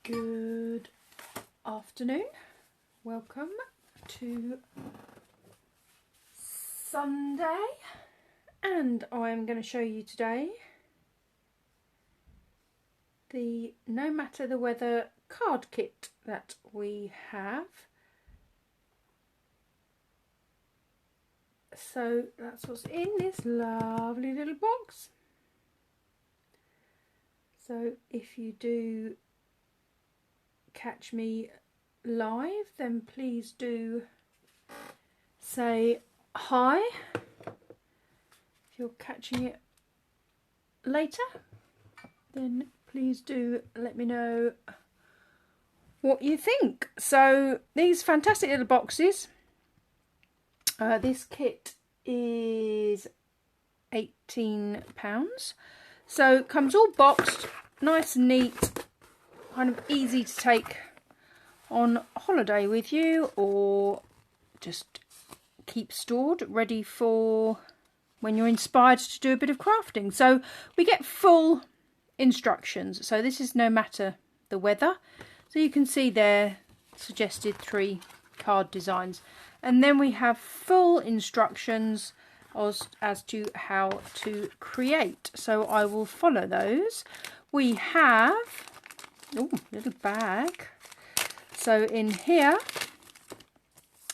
Good afternoon, welcome to Sunday, and I'm going to show you today the No Matter the Weather card kit that we have. So that's what's in this lovely little box. So if you do catch me live, then please do say hi. If you're catching it later, then please do let me know what you think. So these fantastic little boxes, this kit is £18, so it comes all boxed, nice and neat, kind of easy to take on holiday with you, or just keep stored ready for when you're inspired to do a bit of crafting. So we get full instructions. So this is No Matter the Weather, so you can see there suggested 3 card designs, and then we have full instructions as to how to create. So I will follow those. We have little bag. So in here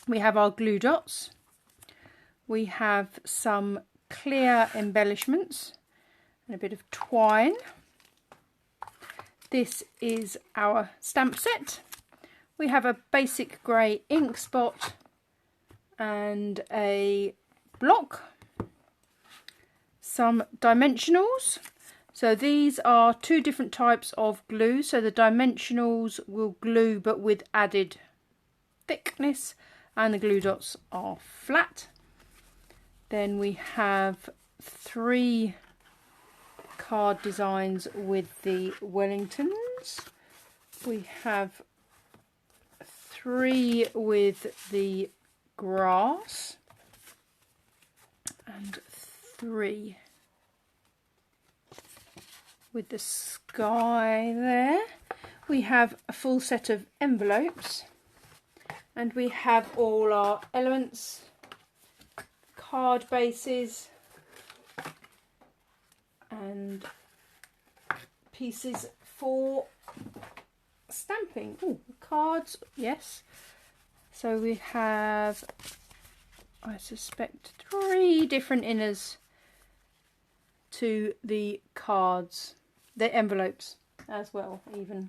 we have our glue dots, we have some clear embellishments and a bit of twine. This is our stamp set. We have a basic grey ink spot and a block, some dimensionals. So these are 2 different types of glue. So the dimensionals will glue but with added thickness, and the glue dots are flat. Then we have 3 card designs with the Wellingtons. We have 3 with the grass and 3 with the sky there. We have a full set of envelopes, and we have all our elements, card bases and pieces for stamping. Oh, cards, yes. So we have, I suspect, 3 different inners to the cards, the envelopes as well even.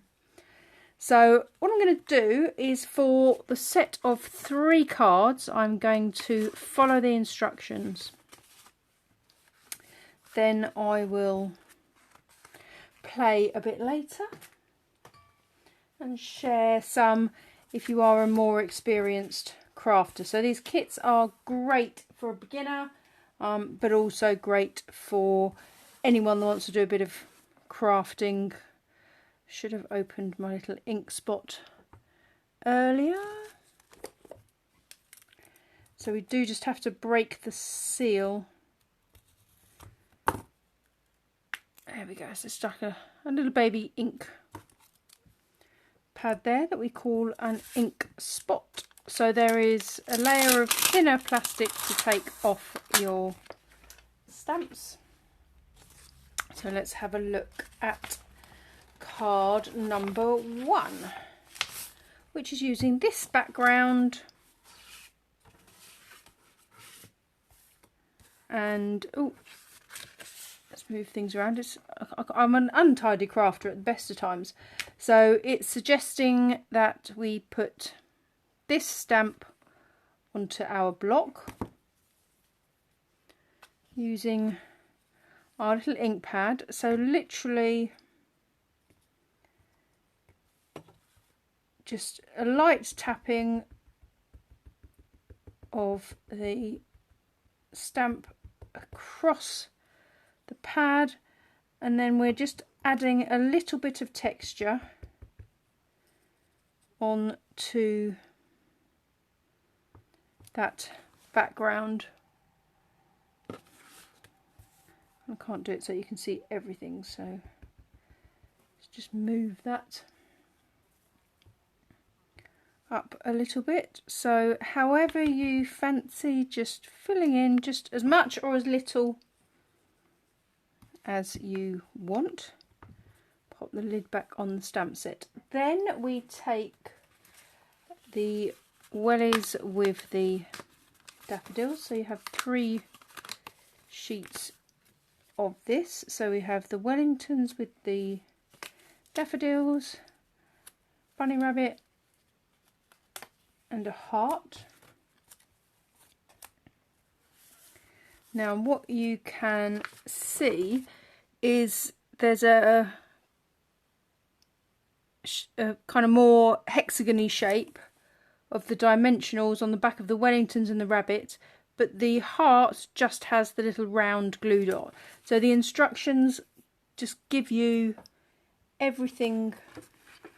So what I'm going to do is, for the set of 3 cards, I'm going to follow the instructions. Then I will play a bit later and share some if you are a more experienced crafter. So these kits are great for a beginner, but also great for anyone that wants to do a bit of crafting. Should have opened my little ink spot earlier. So we do just have to break the seal. There we go. So it's stuck a little baby ink pad there that we call an ink spot. So there is a layer of thinner plastic to take off your stamps. So let's have a look at card number 1, which is using this background, and let's move things around. I'm an untidy crafter at the best of times, so it's suggesting that we put this stamp onto our block using our little ink pad. So literally just a light tapping of the stamp across the pad, and then we're just adding a little bit of texture onto that background. I can't do it so you can see everything, so let's just move that up a little bit. So however you fancy, just filling in just as much or as little as you want. Pop the lid back on the stamp set. Then we take the wellies with the daffodils. So you have 3 sheets of this. So we have the Wellingtons with the daffodils, bunny rabbit and a heart. Now what you can see is there's a kind of more hexagony shape of the dimensionals on the back of the Wellingtons and the rabbit, but the heart just has the little round glue dot. So the instructions just give you everything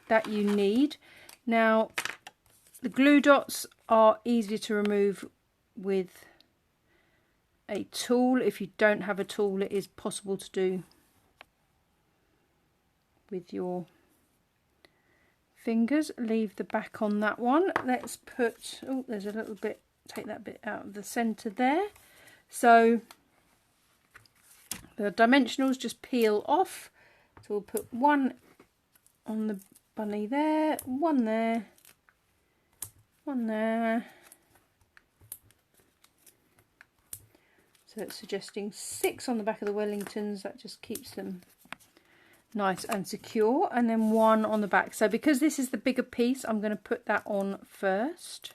that you need. Now the glue dots are easier to remove with a tool. If you don't have a tool, it is possible to do with your fingers. Leave the back on that one. Let's put, oh, there's a little bit, take that bit out of the centre there. So the dimensionals just peel off. So we'll put one on the bunny there, one there, one there. So it's suggesting 6 on the back of the Wellingtons. That just keeps them nice and secure. And then 1 on the back. So because this is the bigger piece, I'm going to put that on first.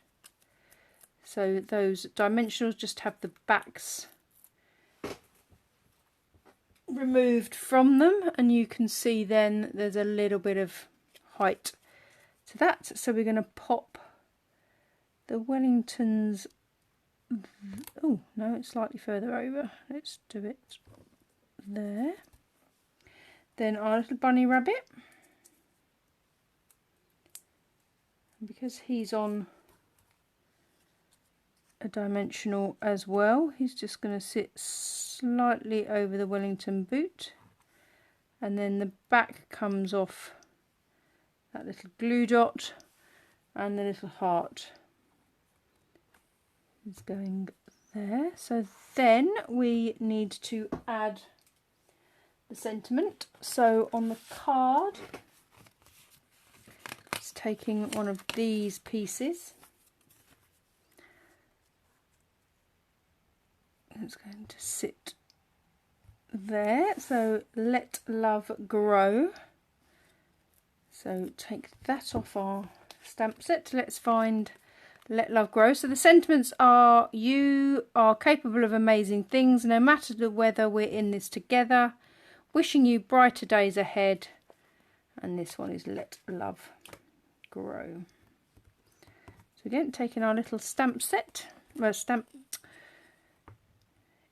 So those dimensionals just have the backs removed from them. And you can see then there's a little bit of height to that. So we're going to pop the Wellingtons. Oh no, it's slightly further over. Let's do it there. Then our little bunny rabbit, because he's on a dimensional as well, he's just going to sit slightly over the Wellington boot, and then the back comes off that little glue dot, and the little heart is going there. So then we need to add the sentiment. So on the card, it's taking one of these pieces. It's going to sit there. So let love grow. So take that off our stamp set. Let's find Let Love Grow. So the sentiments are, you are capable of amazing things, no matter the weather, we're in this together. Wishing you brighter days ahead. And this one is Let Love Grow. So again, taking our little stamp set, stamp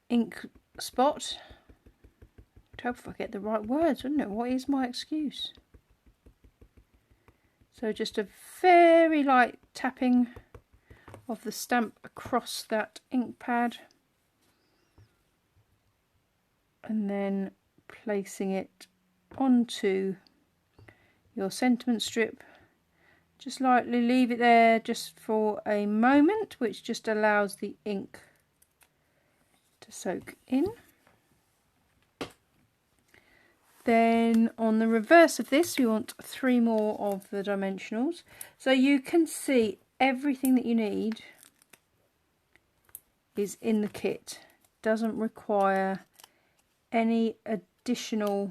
ink spot. I hope if I get the right words, wouldn't it? What is my excuse? So just a very light tapping of the stamp across that ink pad, and then placing it onto your sentiment strip. Just lightly leave it there just for a moment, which just allows the ink to soak in. Then on the reverse of this, we want 3 more of the dimensionals. So you can see everything that you need is in the kit. Doesn't require any additional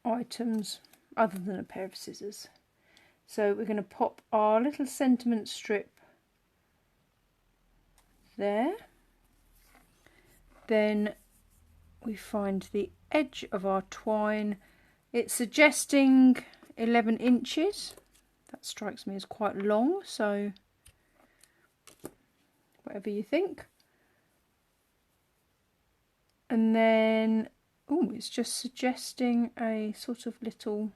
items other than a pair of scissors. So we're going to pop our little sentiment strip there. Then we find the edge of our twine. It's suggesting 11 inches. That strikes me as quite long, so whatever you think. And then, oh, it's just suggesting a sort of little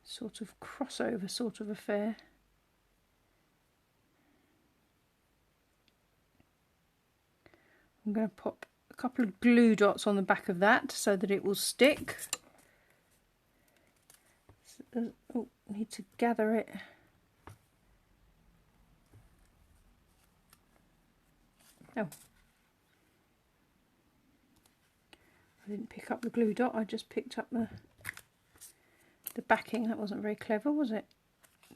sort of crossover sort of affair. I'm going to pop a couple of glue dots on the back of that so that it will stick. Oh, need to gather it. Oh, I didn't pick up the glue dot, I just picked up the backing. That wasn't very clever, was it?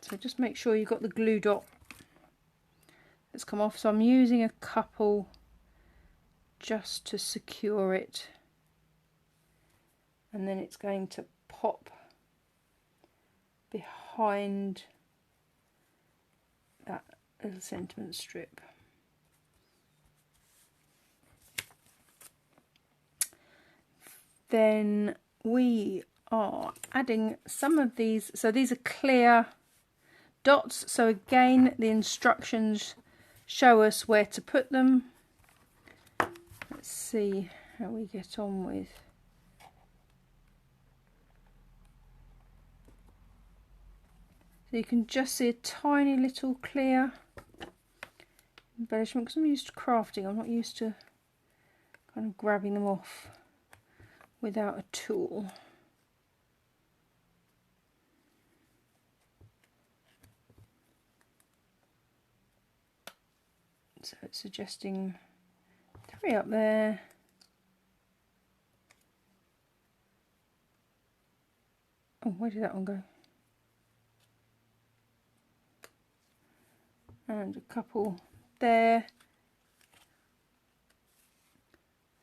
So just make sure you've got the glue dot that's come off. So I'm using a couple just to secure it, and then it's going to pop behind that little sentiment strip. Then we are adding some of these, so these are clear dots, so again the instructions show us where to put them. Let's see how we get on with. So you can just see a tiny little clear embellishment, because I'm used to crafting, I'm not used to kind of grabbing them off without a tool. So it's suggesting 3 up there. Oh, where did that one go? And a couple there.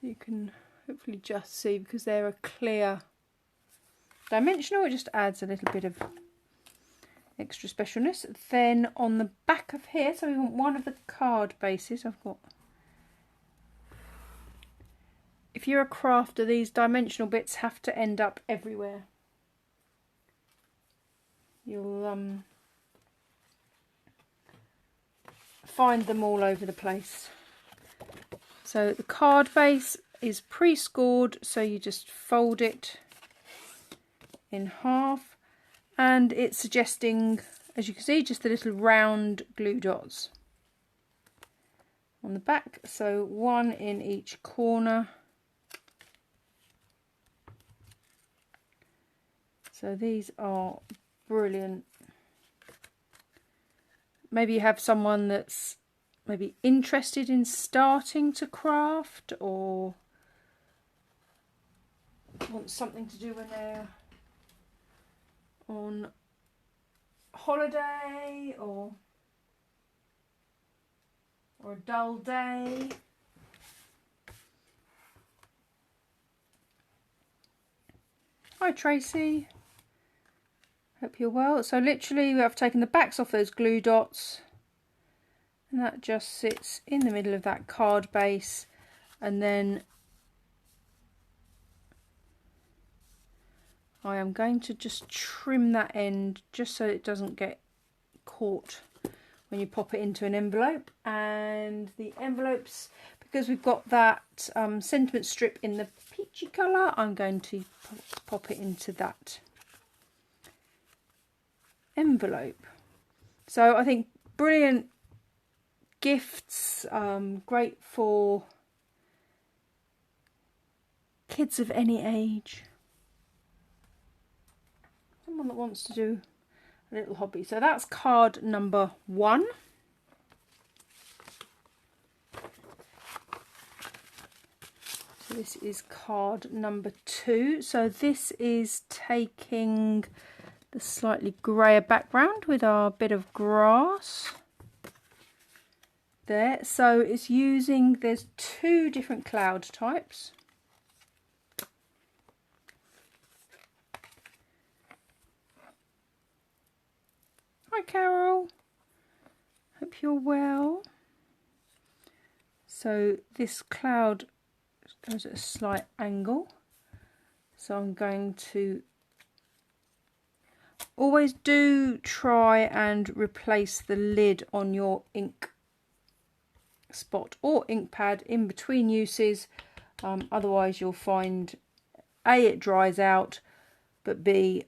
You can hopefully just see, because they're a clear dimensional, it just adds a little bit of extra specialness. Then on the back of here, so we want one of the card bases. I've got, if you're a crafter, these dimensional bits have to end up everywhere. You'll find them all over the place. So the card base is pre-scored, so you just fold it in half, and it's suggesting, as you can see, just the little round glue dots on the back, so 1 in each corner. So these are brilliant. Maybe you have someone that's maybe interested in starting to craft, or want something to do when they're on holiday, or a dull day. Hi Tracy, hope you're well. So literally I've taken the backs off those glue dots, and that just sits in the middle of that card base, and then I am going to just trim that end just so it doesn't get caught when you pop it into an envelope. And the envelopes, because we've got that sentiment strip in the peachy colour, I'm going to pop it into that envelope. So I think brilliant gifts, great for kids of any age, someone that wants to do a little hobby. So that's card number 1. So this is card number 2. So this is taking the slightly grayer background with our bit of grass there. So it's using, there's 2 different cloud types. Hi Carol, hope you're well. So this cloud goes at a slight angle, so I'm going to always do try and replace the lid on your ink spot or ink pad in between uses, otherwise you'll find A, it dries out, but B,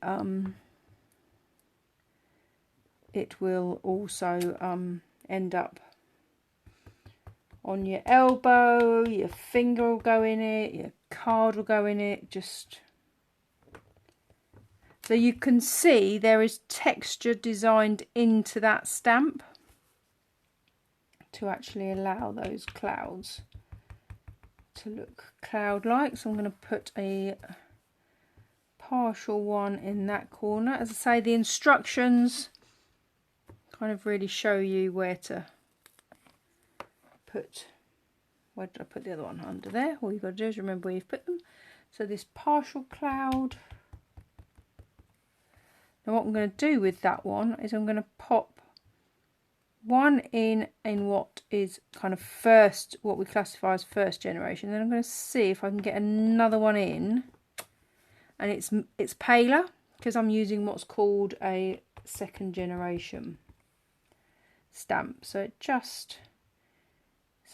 it will also end up on your elbow, your finger will go in it, your card will go in it, just so you can see there is texture designed into that stamp to actually allow those clouds to look cloud-like. So I'm going to put a partial one in that corner. As I say, the instructions kind of really show you where to put, where did I put the other one? Under there. All you've got to do is remember where you've put them. So this partial cloud. Now what I'm going to do with that one is I'm going to pop one in what is kind of first, what we classify as first generation. Then I'm going to see if I can get another one in, and it's paler because I'm using what's called a second generation stamp. So it's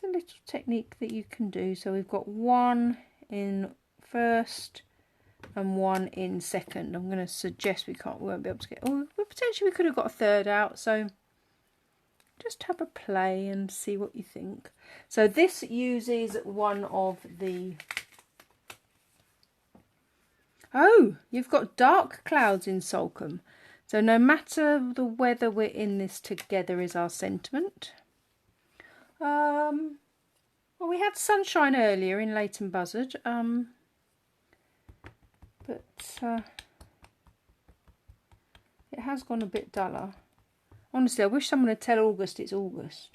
a little technique that you can do. So we've got one in first and one in second. I'm going to suggest we won't be able to get, well, potentially we could have got a third out. So just have a play and see what you think. So this uses one of the, oh, you've got dark clouds in Salcombe. So no matter the weather, we're in this together is our sentiment. Well, we had sunshine earlier in Leighton Buzzard, but it has gone a bit duller. Honestly, I wish someone would tell August it's August.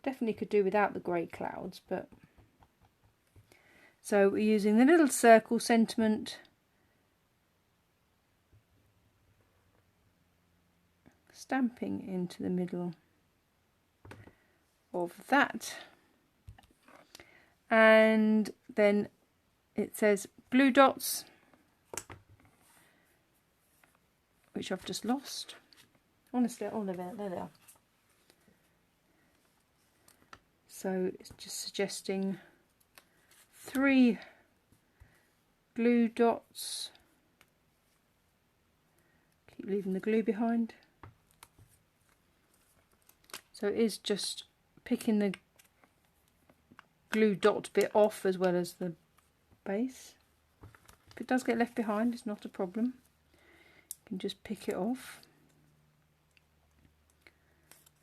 Definitely could do without the grey clouds, but... So we're using the little circle sentiment, stamping into the middle of that, and then it says blue dots, which I've just lost. Honestly, oh, there they are. So it's just suggesting 3 glue dots. Keep leaving the glue behind. So it is just picking the glue dot bit off as well as the base. If it does get left behind, it's not a problem. You can just pick it off,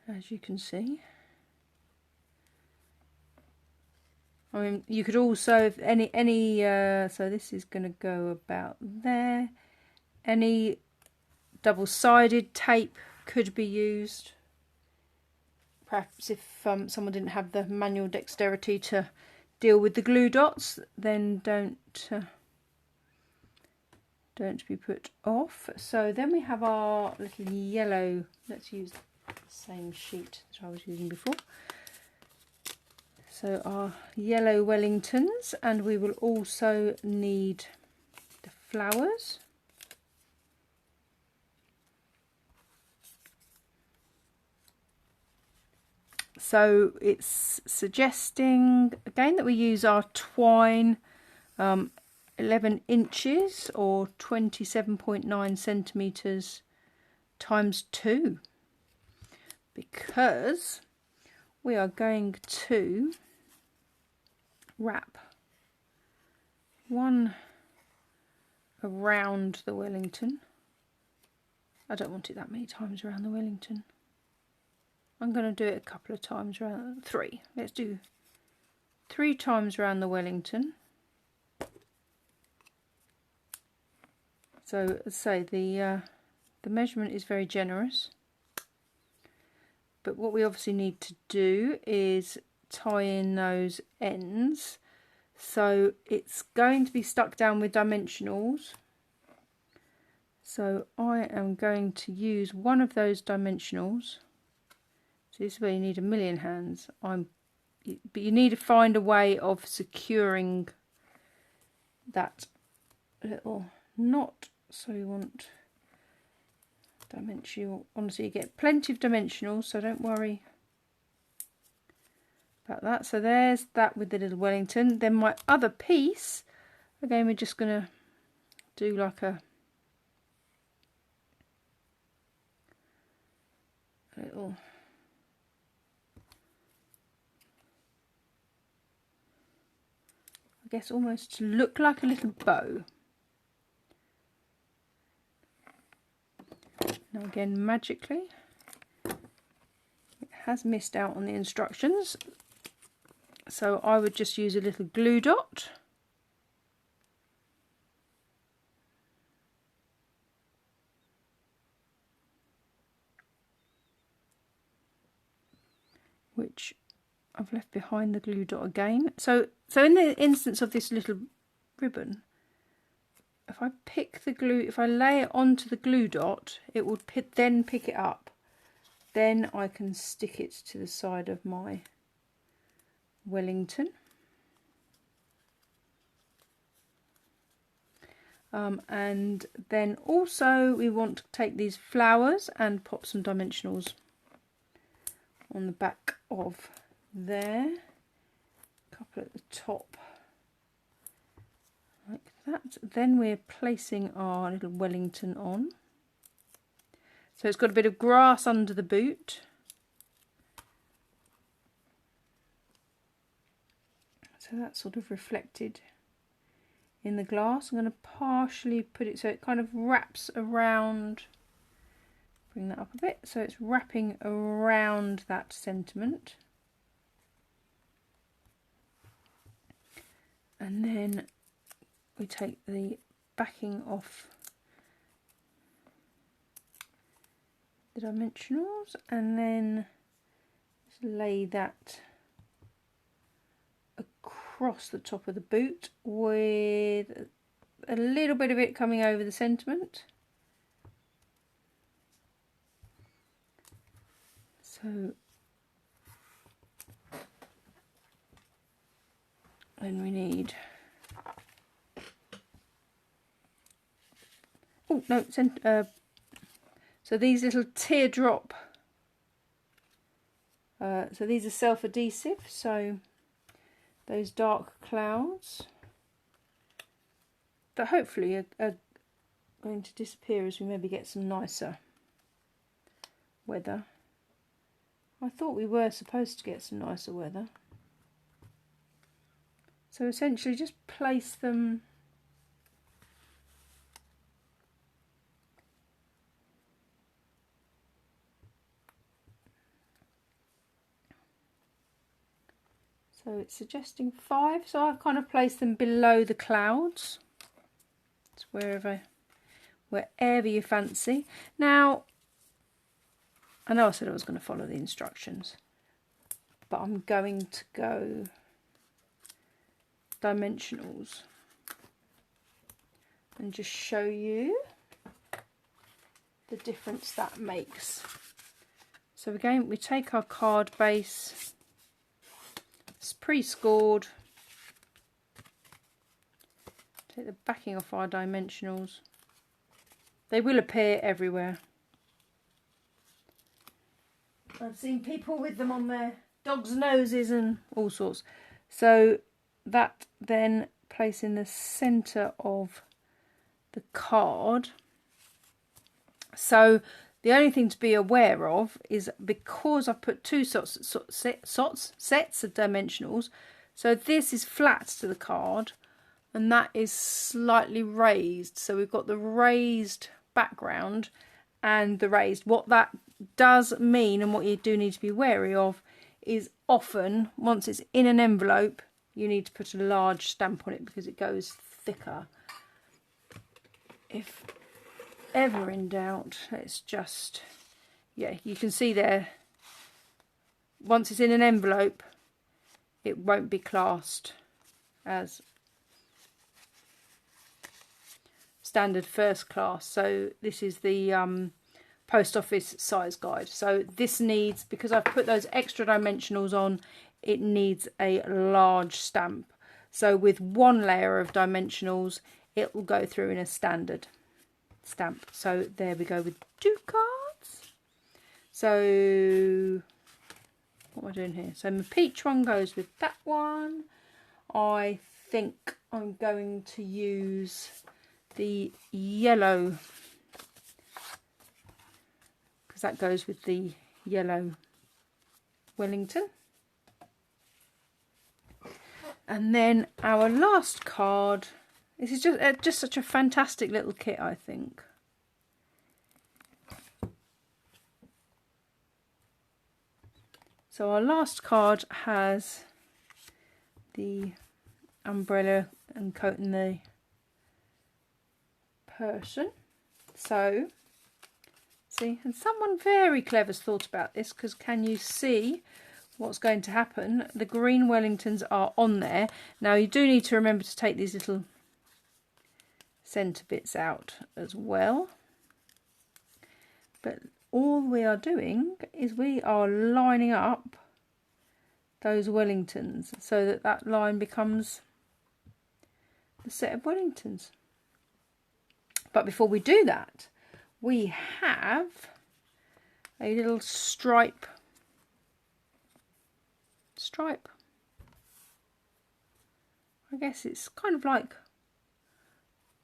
as you can see. I mean, you could also, if so this is going to go about there. Any double-sided tape could be used. Perhaps if someone didn't have the manual dexterity to deal with the glue dots, then don't be put off. So then we have our little yellow. Let's use the same sheet that I was using before. So our yellow Wellingtons, and we will also need the flowers. So it's suggesting again that we use our twine, 11 inches or 27.9 centimeters times 2, because we are going to wrap one around the Wellington. I don't want it that many times around the Wellington. I'm going to do it a couple of times around, 3. Let's do 3 times around the Wellington. So, as I say, the measurement is very generous. But what we obviously need to do is tie in those ends. So it's going to be stuck down with dimensionals. So I am going to use one of those dimensionals. So this is where you need a million hands. But you need to find a way of securing that little knot. So you want dimensional. Honestly, you get plenty of dimensionals, so don't worry about that. So there's that with the little Wellington. Then my other piece, again, we're just going to do like a little guess almost to look like a little bow. Now again, magically, it has missed out on the instructions, so I would just use a little glue dot. Which I've left behind the glue dot again. So in the instance of this little ribbon, if I pick the glue, if I lay it onto the glue dot, it would then pick it up. Then I can stick it to the side of my Wellington. And then also we want to take these flowers and pop some dimensionals on the back of there. A couple at the top. Like that. Then we're placing our little Wellington on. So it's got a bit of grass under the boot. So that's sort of reflected in the glass. I'm going to partially put it so it kind of wraps around. Bring that up a bit. So it's wrapping around that sentiment. And then we take the backing off the dimensionals and then just lay that across the top of the boot with a little bit of it coming over the sentiment. So then we need, oh no, so these little teardrop, so these are self-adhesive, so those dark clouds that hopefully are going to disappear as we maybe get some nicer weather. I thought we were supposed to get some nicer weather. So essentially just place them so it's suggesting 5, so I've kind of placed them below the clouds. It's wherever you fancy. Now I know I said I was going to follow the instructions, but I'm going to go dimensionals and just show you the difference that makes. So again, we take our card base, it's pre-scored, take the backing off our dimensionals. They will appear everywhere. I've seen people with them on their dogs' noses and all sorts. So that then place in the centre of the card. So the only thing to be aware of is because I've put two sets of dimensionals, so this is flat to the card and that is slightly raised. So we've got the raised background and the raised. What that does mean, and what you do need to be wary of, is often once it's in an envelope you need to put a large stamp on it because it goes thicker. If ever in doubt, let's just, yeah, you can see there, once it's in an envelope it won't be classed as standard first class. So this is the post office size guide. So this needs, because I've put those extra dimensionals on, it needs a large stamp. So with one layer of dimensionals it will go through in a standard stamp. So there we go with 2 cards. So what am I doing here? So my peach one goes with that one. I think I'm going to use the yellow because that goes with the yellow Wellington. And then our last card. This is just such a fantastic little kit, I think. So our last card has the umbrella and coating the person. So, see, and someone very clever's thought about this, because can you see what's going to happen? The green Wellingtons are on there. Now you do need to remember to take these little centre bits out as well. But all we are doing is we are lining up those Wellingtons so that that line becomes the set of Wellingtons. But before we do that, we have a little stripe. I guess it's kind of like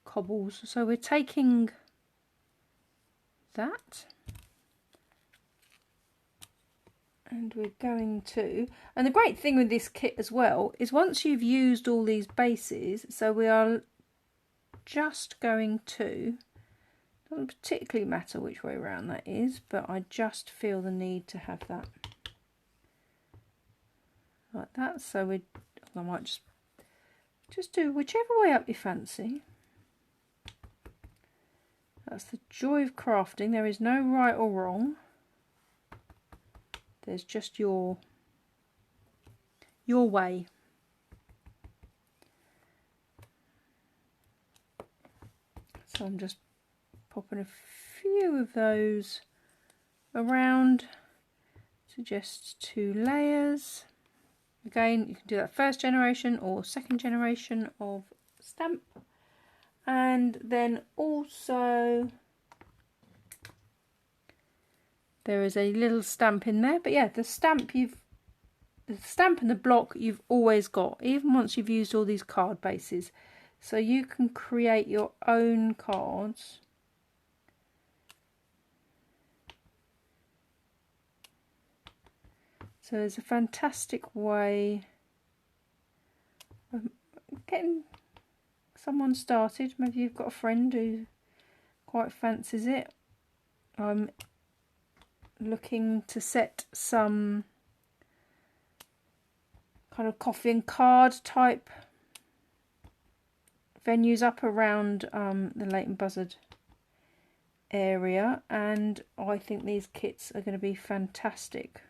cobbles. So we're taking that and we're going to, and the great thing with this kit as well is once you've used all these bases, so we are just going to, doesn't particularly matter which way around that is, but I just feel the need to have that like that. So I might just do whichever way up you fancy. That's the joy of crafting. There is no right or wrong. There's just your way. So I'm just popping a few of those around to just 2 layers. Again, you can do that first generation or second generation of stamp. And then also there is a little stamp in there, but yeah, the stamp and the block you've always got, even once you've used all these card bases. So you can create your own cards. So there's a fantastic way of getting someone started. Maybe you've got a friend who quite fancies it. I'm looking to set some kind of coffee and card type venues up around the Leighton Buzzard area, and I think these kits are going to be fantastic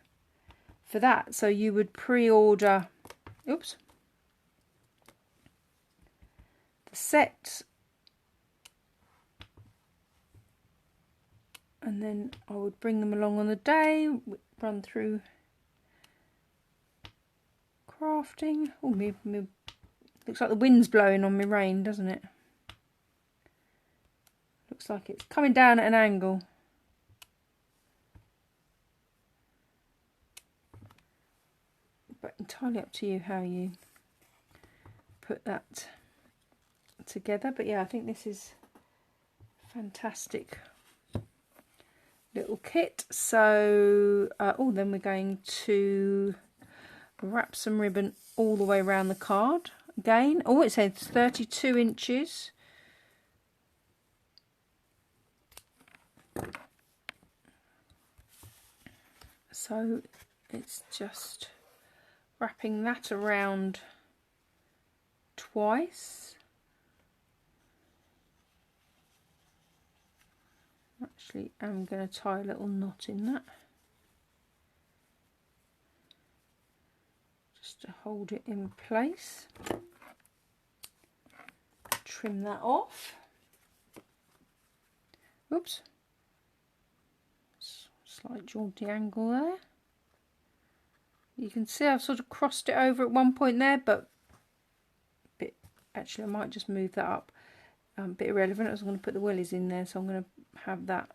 for that. So you would pre-order the set, and then I would bring them along on the day, run through crafting. Oh, looks like the wind's blowing on my rain, doesn't it? Looks like it's coming down at an angle. But entirely up to you how you put that together. But yeah, I think this is fantastic little kit. So then we're going to wrap some ribbon all the way around the card again. Oh, it says 32 inches. So it's just wrapping that around twice. Actually, I'm going to tie a little knot in that just to hold it in place. Trim that off. Oops. Slight jaunty angle there. You can see I've sort of crossed it over at one point there, but actually I might just move that up. A bit irrelevant, I was going to put the wellies in there, so I'm going to have that.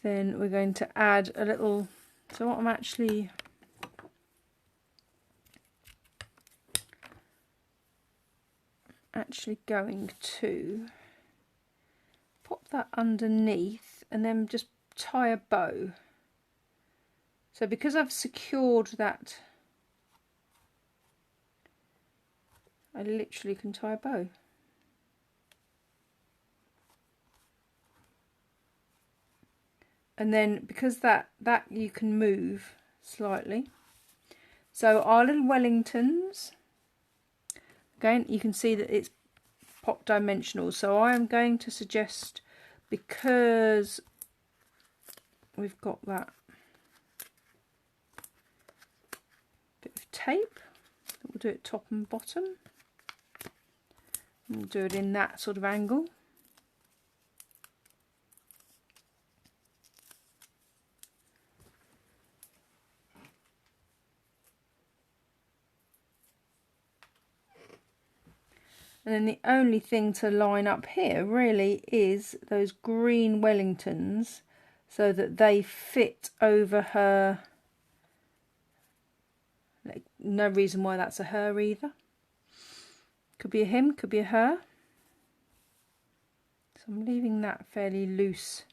Then we're going to add a little, so what I'm actually going to pop that underneath and then just tie a bow. So because I've secured that I literally can tie a bow. And then because that you can move slightly. So our little Wellingtons, again, you can see that it's pop dimensional. So I am going to suggest, because we've got that bit of tape, we'll do it top and bottom. We'll do it in that sort of angle. And then the only thing to line up here really is those green Wellingtons, so that they fit over her. Like, no reason why that's a her either. Could be a him, could be a her. So I'm leaving that fairly loose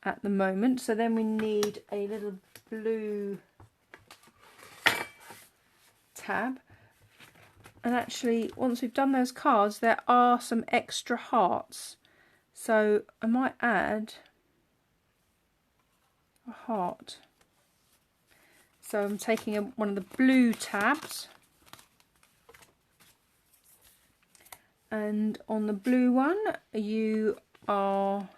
at the moment. So then we need a little blue tab. And actually, once we've done those cards, there are some extra hearts. So I might add a heart. So I'm taking one of the blue tabs. And on the blue one, you are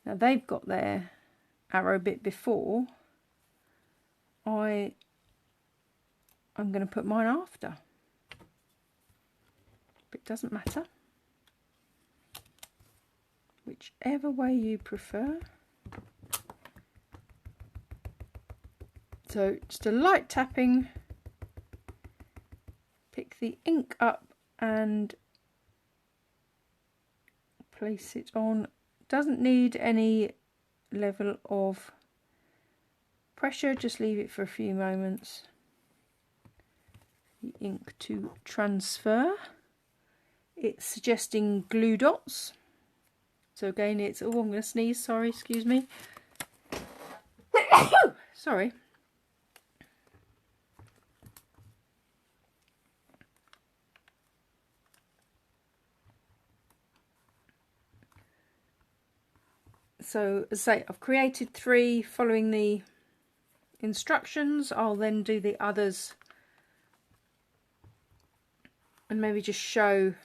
now they've got their arrow bit before. I'm going to put mine after. But it doesn't matter. Whichever way you prefer. So just a light tapping. Pick the ink up and place it on. Doesn't need any level of pressure, just leave it for a few moments. The ink to transfer. It's suggesting glue dots. So again, it's, oh, I'm going to sneeze, sorry, excuse me. Sorry. So as I say, I've created 3 following the instructions. I'll then do the others and maybe just show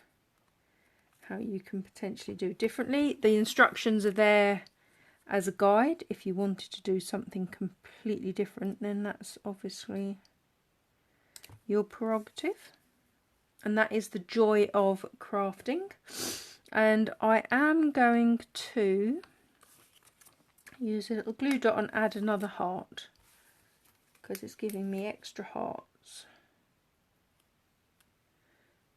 how you can potentially do differently. The instructions are there as a guide. If you wanted to do something completely different, then that's obviously your prerogative. And that is the joy of crafting. And I am going to use a little glue dot and add another heart, because it's giving me extra hearts.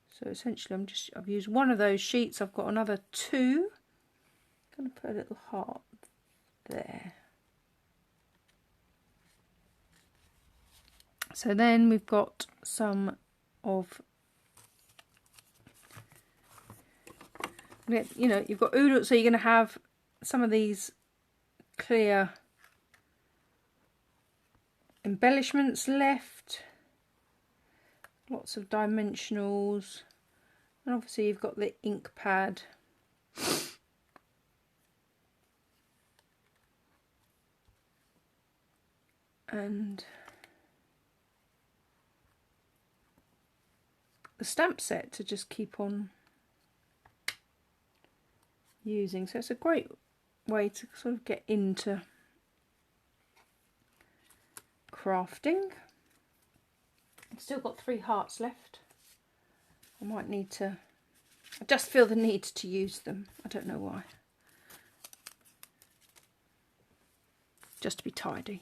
So essentially I've used one of those sheets, I've got another 2. I'm going to put a little heart there. So then we've got some of, you know, you've got oodle, so you're going to have some of these clear embellishments left, lots of dimensionals, and obviously you've got the ink pad. And the stamp set to just keep on using. So it's a great way to sort of get into crafting. I've still got 3 hearts left. I might need to, I just feel the need to use them. I don't know why. Just to be tidy.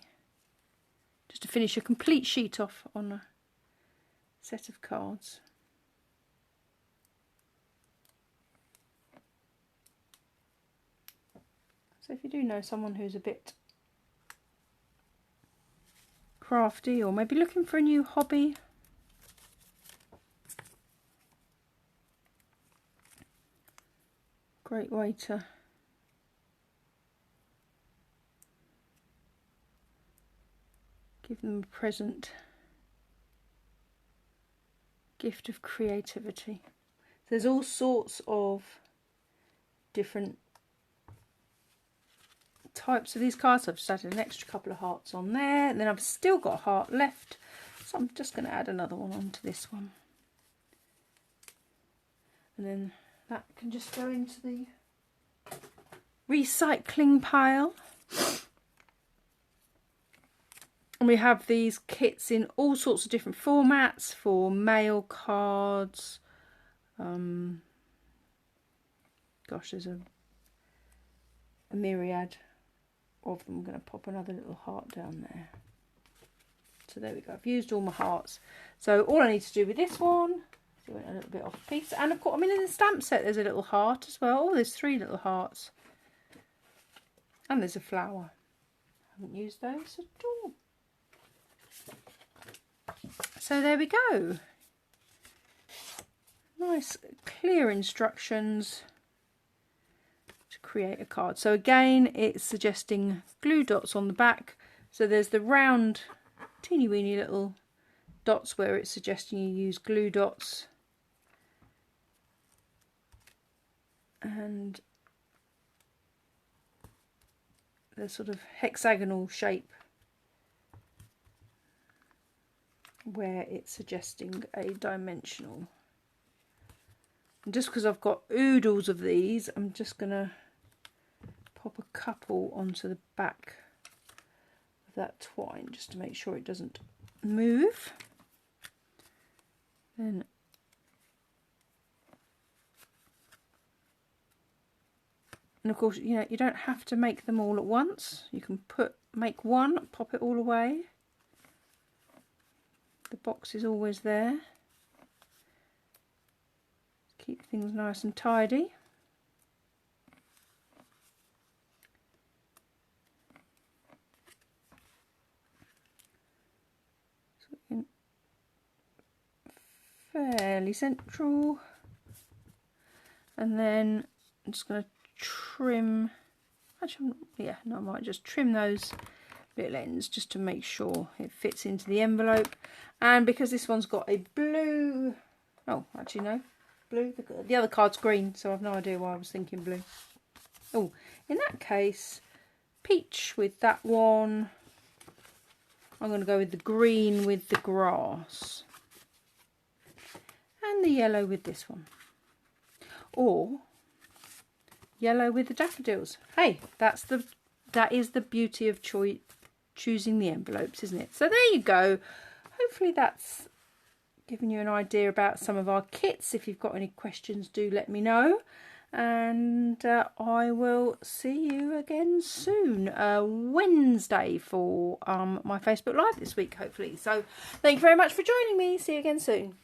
Just to finish a complete sheet off on a set of cards. So if you do know someone who's a bit crafty, or maybe looking for a new hobby, great way to Give them a present. Gift of creativity. There's all sorts of different types of these cards. I've just added an extra couple of hearts on there, and then I've still got a heart left, so I'm just going to add another one onto this one, and then that can just go into the recycling pile. And we have these kits in all sorts of different formats for mail cards. Gosh, there's a myriad of them. I'm going to pop another little heart down there. So there we go. I've used all my hearts. So all I need to do with this one, so it went a little bit off piece. And of course, I mean, in the stamp set, there's a little heart as well. Oh, there's 3 little hearts. And there's a flower. I haven't used those at all. So there we go. Nice clear instructions to create a card. So again, it's suggesting glue dots on the back. So there's the round teeny weeny little dots where it's suggesting you use glue dots, and the sort of hexagonal shape where it's suggesting a dimensional. And just because I've got oodles of these, I'm just going to pop a couple onto the back of that twine just to make sure it doesn't move. Then and of course, you know, you don't have to make them all at once. You can make one, pop it all away. The box is always there. Keep things nice and tidy. So fairly central. And then I'm just going to trim. Actually, yeah, no, I might just trim those little ends just to make sure it fits into the envelope. And because this one's got a blue, oh actually no, blue, the other card's green, so I've no idea why I was thinking blue. Oh, in that case, peach with that one. I'm going to go with the green with the grass, and the yellow with this one, or yellow with the daffodils. Hey, that is the beauty of choosing the envelopes, isn't it? So there you go. Hopefully that's given you an idea about some of our kits. If you've got any questions, do let me know. And I will see you again soon, Wednesday, for my Facebook Live this week, hopefully. So thank you very much for joining me. See you again soon.